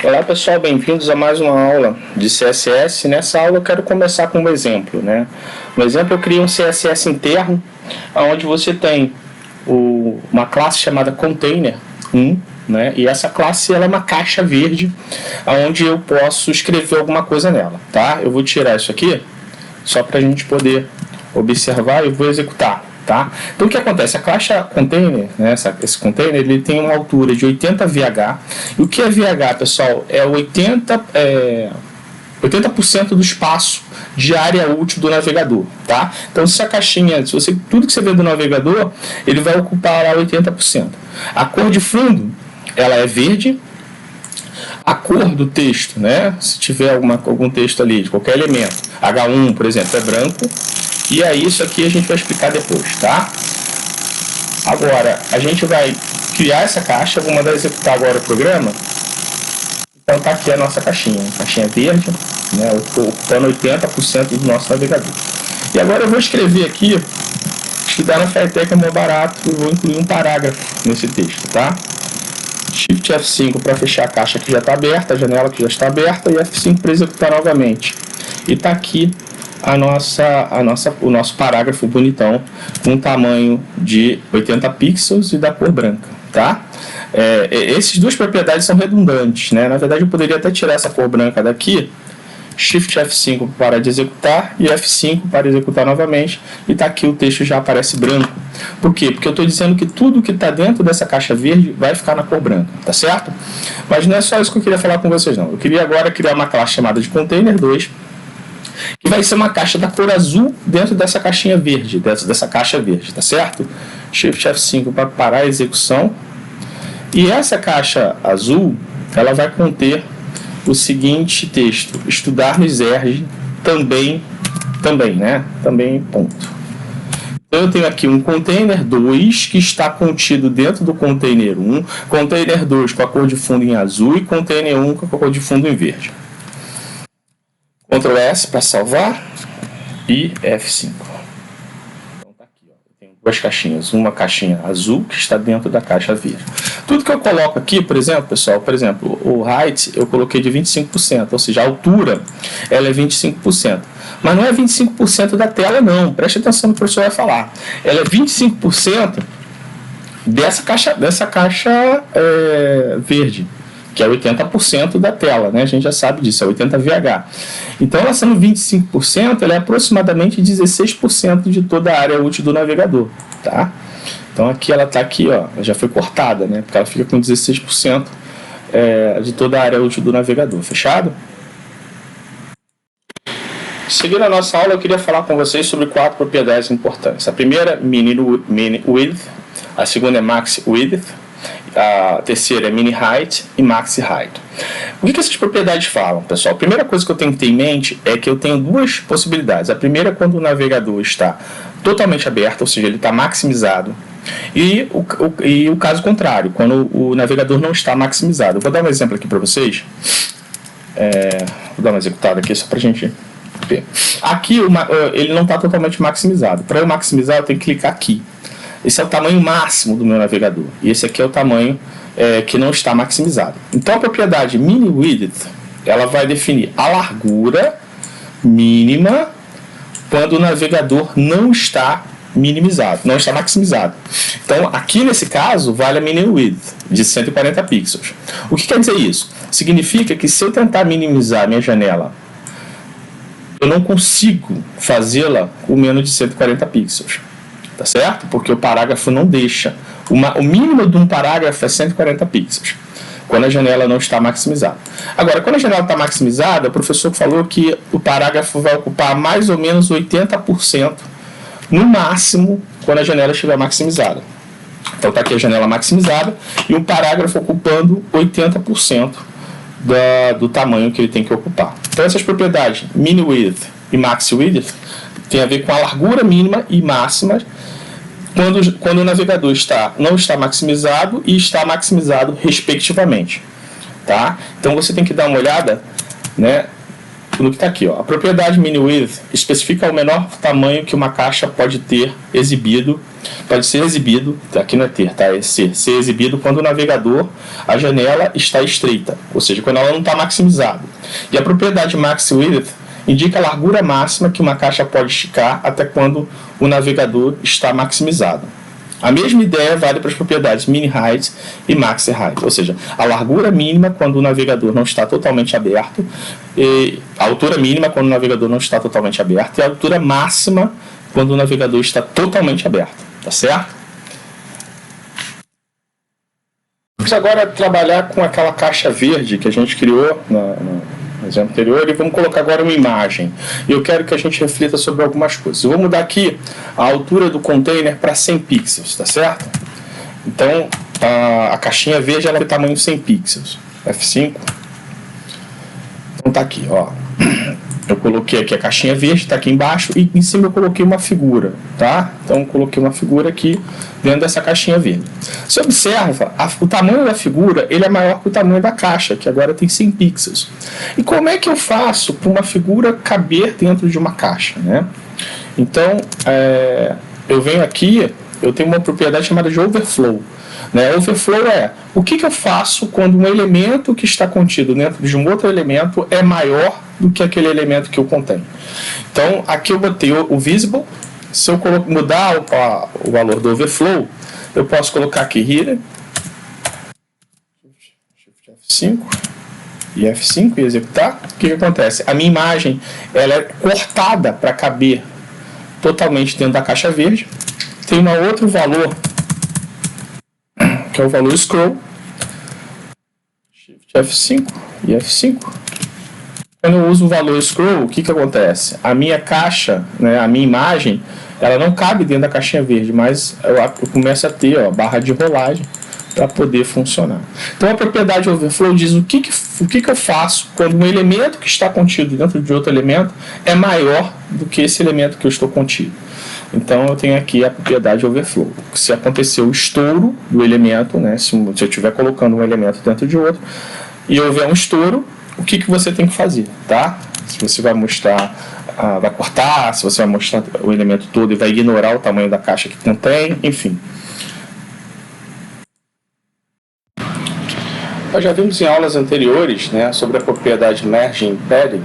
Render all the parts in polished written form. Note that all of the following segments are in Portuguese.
Olá pessoal, bem-vindos a mais uma aula de CSS. Nessa aula eu quero começar com um exemplo, né? No exemplo eu criei um CSS interno, onde você tem uma classe chamada container1, né? E essa classe ela é uma caixa verde, onde eu posso escrever alguma coisa nela, tá? Eu vou tirar isso aqui, só para a gente poder observar e vou executar. Tá? Então o que acontece? A caixa container, né, esse container, ele tem uma altura de 80 VH. E o que é VH, pessoal? É 80% do espaço de área útil do navegador. Tá? Então se a caixinha, tudo que você vê do navegador, ele vai ocupar lá 80%. A cor de fundo, ela é verde. A cor do texto, né, se tiver algum texto ali, de qualquer elemento, H1, por exemplo, é branco. E aí isso aqui a gente vai explicar depois, tá? Agora, a gente vai criar essa caixa, vou mandar executar agora o programa. Então tá aqui a nossa caixinha verde, né, ocupando 80% do nosso navegador. E agora eu vou escrever aqui, estudar no Firetech é mais barato, eu vou incluir um parágrafo nesse texto, tá? Shift F5 para fechar a caixa que já está aberta, a janela que já está aberta, e F5 para executar novamente. E tá aqui o nosso parágrafo bonitão com tamanho de 80 pixels e da cor branca, tá? Essas duas propriedades são redundantes, né? Na verdade eu poderia até tirar essa cor branca daqui, Shift F5 para de executar e F5 para executar novamente, e tá aqui o texto já aparece branco. Por quê? Porque eu estou dizendo que tudo que está dentro dessa caixa verde vai ficar na cor branca, tá certo? Mas não é só isso que eu queria falar com vocês não. Eu queria agora criar uma classe chamada de container2, que vai ser uma caixa da cor azul dentro dessa caixinha verde, dessa caixa verde, tá certo? Shift F5 para parar a execução. E essa caixa azul, ela vai conter o seguinte texto: estudar no Xerge também, né? Também, ponto. Então eu tenho aqui um container 2 que está contido dentro do container 1, container 2 com a cor de fundo em azul e container 1 com a cor de fundo em verde. Ctrl S para salvar e F5. Então tá aqui, ó. Eu tenho duas caixinhas, uma caixinha azul que está dentro da caixa verde. Tudo que eu coloco aqui, por exemplo, pessoal, o height eu coloquei de 25%, ou seja, a altura ela é 25%. Mas não é 25% da tela não, preste atenção no que o professor vai falar. Ela é 25% dessa caixa verde, que é 80% da tela, né? A gente já sabe disso, é 80 VH. Então, ela sendo 25%, ela é aproximadamente 16% de toda a área útil do navegador, tá? Então, aqui ela está aqui, ó, já foi cortada, né? Porque ela fica com 16% de toda a área útil do navegador, fechado? Seguindo a nossa aula, eu queria falar com vocês sobre 4 propriedades importantes. A primeira, mini width, a segunda é max width, a terceira é mini height e max height. O que essas propriedades falam, pessoal? A primeira coisa que eu tenho que ter em mente é que eu tenho duas possibilidades. A primeira é quando o navegador está totalmente aberto, ou seja, ele está maximizado. E o caso contrário, quando o navegador não está maximizado. Eu vou dar um exemplo aqui para vocês. Vou dar uma executada aqui só para a gente ver. Aqui ele não está totalmente maximizado. Para eu maximizar, eu tenho que clicar aqui. Esse é o tamanho máximo do meu navegador. E esse aqui é o tamanho que não está maximizado. Então a propriedade mini width, ela vai definir a largura mínima quando o navegador não está minimizado, não está maximizado. Então aqui nesse caso vale a mini width de 140 pixels. O que quer dizer isso? Significa que se eu tentar minimizar a minha janela, eu não consigo fazê-la com menos de 140 pixels. Tá certo? Porque o parágrafo não deixa. O mínimo de um parágrafo é 140 pixels, quando a janela não está maximizada. Agora, quando a janela está maximizada, o professor falou que o parágrafo vai ocupar mais ou menos 80%, no máximo, quando a janela estiver maximizada. Então está aqui a janela maximizada e um parágrafo ocupando 80% do tamanho que ele tem que ocupar. Então essas propriedades, mini width e max width, tem a ver com a largura mínima e máxima quando o navegador não está maximizado e está maximizado respectivamente, tá? Então você tem que dar uma olhada, né, no que está aqui, ó. A propriedade mini width especifica o menor tamanho que uma caixa pode ter exibido pode ser exibido, aqui não é ter, tá? É ser exibido quando o navegador, a janela está estreita, ou seja, quando ela não está maximizada. E a propriedade max width indica a largura máxima que uma caixa pode esticar até quando o navegador está maximizado. A mesma ideia vale para as propriedades mini height e maxi height, ou seja, a largura mínima quando o navegador não está totalmente aberto, e a altura mínima quando o navegador não está totalmente aberto e a altura máxima quando o navegador está totalmente aberto, tá certo? Vamos agora trabalhar com aquela caixa verde que a gente criou no exemplo anterior e vamos colocar agora uma imagem. E eu quero que a gente reflita sobre algumas coisas. Eu vou mudar aqui a altura do container para 100 pixels, tá certo? Então, a caixinha verde ela é de tamanho 100 pixels. F5. Então tá aqui, ó. Eu coloquei aqui a caixinha verde, está aqui embaixo, e em cima eu coloquei uma figura, tá? Então eu coloquei uma figura aqui dentro dessa caixinha verde. Você observa, o tamanho da figura ele é maior que o tamanho da caixa, que agora tem 100 pixels. E como é que eu faço para uma figura caber dentro de uma caixa, né? Então, eu venho aqui, eu tenho uma propriedade chamada de overflow. Né? Overflow é o que eu faço quando um elemento que está contido dentro de um outro elemento é maior do que aquele elemento que eu contenho. Então, aqui eu botei o visible. Se eu mudar o valor do overflow, eu posso colocar aqui hidden, F5 e F5 e executar. O que acontece? A minha imagem ela é cortada para caber totalmente dentro da caixa verde. Tem um outro valor que é o valor scroll, Shift F5 e F5. Quando eu uso o valor scroll, o que acontece? A minha caixa, né, a minha imagem, ela não cabe dentro da caixinha verde, mas eu começo a ter barra de rolagem para poder funcionar. Então a propriedade overflow diz o que eu faço quando um elemento que está contido dentro de outro elemento é maior do que esse elemento que eu estou contido. Então eu tenho aqui a propriedade overflow. Se acontecer o estouro do elemento, né, se eu estiver colocando um elemento dentro de outro e houver um estouro, o que você tem que fazer, tá? Se você vai mostrar, vai cortar, se você vai mostrar o elemento todo e vai ignorar o tamanho da caixa que contém, enfim. Nós já vimos em aulas anteriores, né, sobre a propriedade merging padding.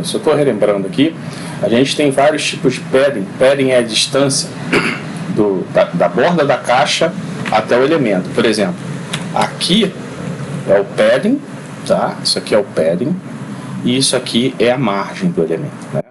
Só estou relembrando aqui. A gente tem vários tipos de padding. Padding é a distância da borda da caixa até o elemento. Por exemplo, aqui é o padding, tá? Isso aqui é o padding e isso aqui é a margem do elemento, né?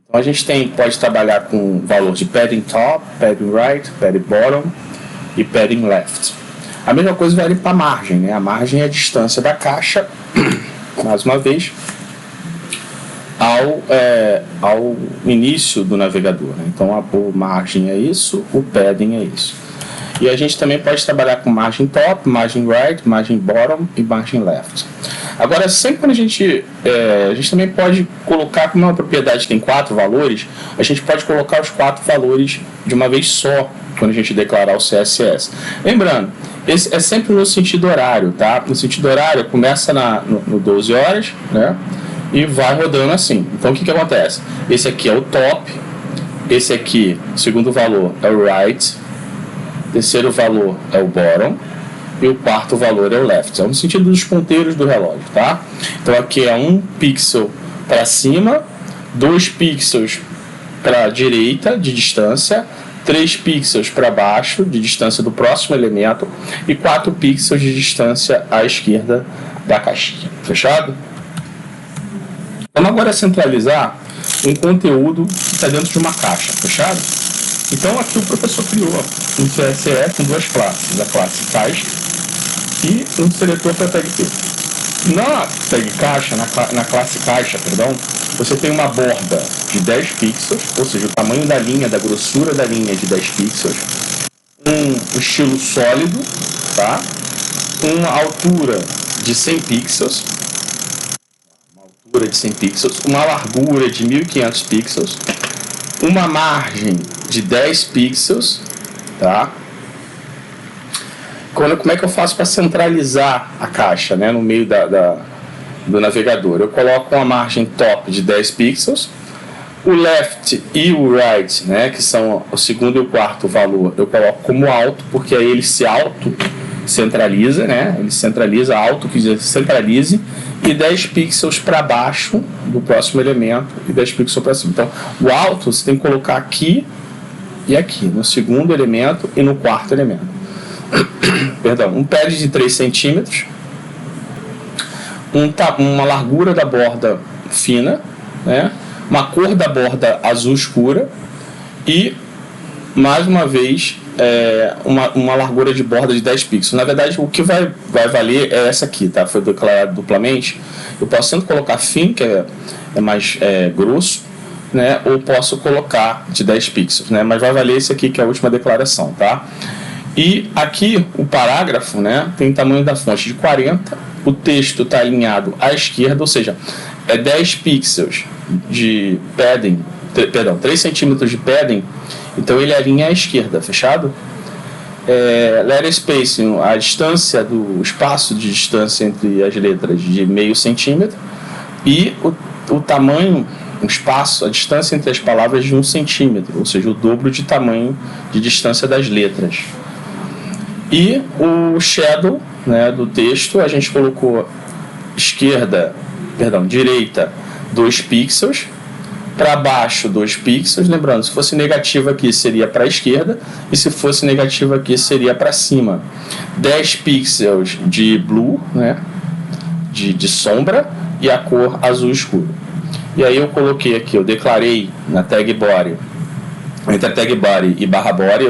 Então a gente pode trabalhar com o valor de padding top, padding right, padding bottom e padding left. A mesma coisa vale para a margem, né? A margem é a distância da caixa, mais uma vez, ao início do navegador, né? Então a margem é isso, o padding é isso. E a gente também pode trabalhar com margem top, margem right, margem bottom e margem left. Agora, sempre quando a gente também pode colocar, como uma propriedade tem 4 valores, a gente pode colocar os 4 valores de uma vez só, quando a gente declarar o CSS. Lembrando, esse é sempre no sentido horário, tá? No sentido horário começa no 12 horas, né? E vai rodando assim. Então o que acontece? Esse aqui é o top, esse aqui, segundo valor, é o right, terceiro valor é o bottom e o quarto valor é o left. É no sentido dos ponteiros do relógio, tá? Então aqui é 1 pixel para cima, 2 pixels para a direita de distância, 3 pixels para baixo de distância do próximo elemento e 4 pixels de distância à esquerda da caixinha. Fechado? Vamos agora centralizar um conteúdo que está dentro de uma caixa, fechado? Então aqui o professor criou um CSS com 2 classes, a classe caixa e um seletor para tag texto. Na tag caixa, na classe caixa, perdão, você tem uma borda de 10 pixels, ou seja, o tamanho da linha, da grossura da linha é de 10 pixels, um estilo sólido, tá? Uma altura de 100 pixels, uma largura de 1500 pixels, uma margem de 10 pixels, tá? Como é que eu faço para centralizar a caixa, né, no meio do navegador? Eu coloco uma margem top de 10 pixels, O left e o right, né, que são o segundo e o quarto valor, eu coloco como alto, porque aí ele se auto-centraliza, né? Ele centraliza, alto, que diz centralize, e 10 pixels para baixo do próximo elemento e 10 pixels para cima. Então, o alto você tem que colocar aqui e aqui, no segundo elemento e no quarto elemento. Perdão, um pad de 3 centímetros, uma largura da borda fina, né? Uma cor da borda azul escura e, mais uma vez, uma largura de borda de 10 pixels. Na verdade, o que vai valer é essa aqui, tá? Foi declarado duplamente. Eu posso tanto colocar fino, que é mais grosso, né? Ou posso colocar de 10 pixels, né? Mas vai valer esse aqui, que é a última declaração, tá? E aqui o parágrafo, né, tem tamanho da fonte de 40, o texto está alinhado à esquerda, ou seja, é 10 pixels de padding, 3 centímetros de padding, então ele alinha à esquerda, fechado? Letter spacing, a distância do espaço de distância entre as letras de meio centímetro, e o tamanho, o espaço, a distância entre as palavras de 1 centímetro, ou seja, o dobro de tamanho de distância das letras. E o shadow, né, do texto, a gente colocou direita 2 pixels, para baixo 2 pixels, lembrando, se fosse negativo aqui seria para a esquerda, e se fosse negativo aqui seria para cima. 10 pixels de blue, né, de sombra, e a cor azul escuro. E aí eu coloquei aqui, eu declarei na tag body, entre a tag body e barra body,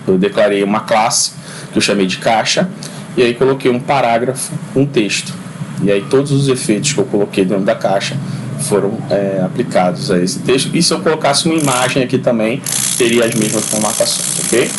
eu declarei uma classe, que eu chamei de caixa, e aí coloquei um parágrafo, um texto. E aí todos os efeitos que eu coloquei dentro da caixa foram aplicados a esse texto. E se eu colocasse uma imagem aqui também, teria as mesmas formatações, ok?